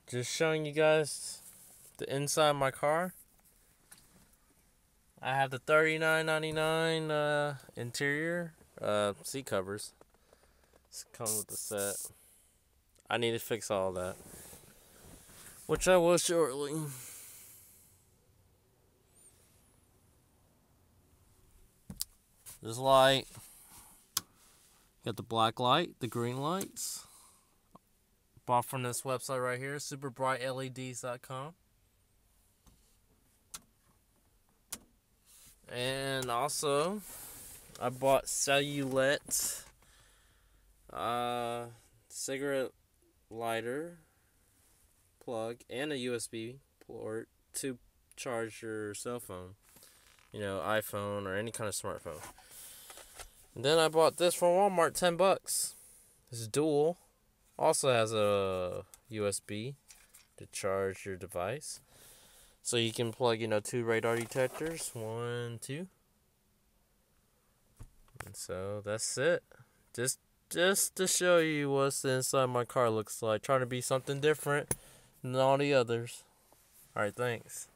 Just showing you guys the inside of my car. I have the $39.99 interior seat covers. It's comes with the set. I need to fix all that, which I will shortly. This light, got the black light, the green lights. Bought from this website right here, superbrightleds.com. And also, I bought Cellet cigarette lighter plug and a USB port to charge your cell phone, iPhone or any kind of smartphone. And then I bought this from Walmart, $10. This is dual. Also has a USB to charge your device. So you can plug, 2 radar detectors. 1, 2. And so that's it. Just to show you what's inside my car looks like. Trying to be something different than all the others. Alright, thanks.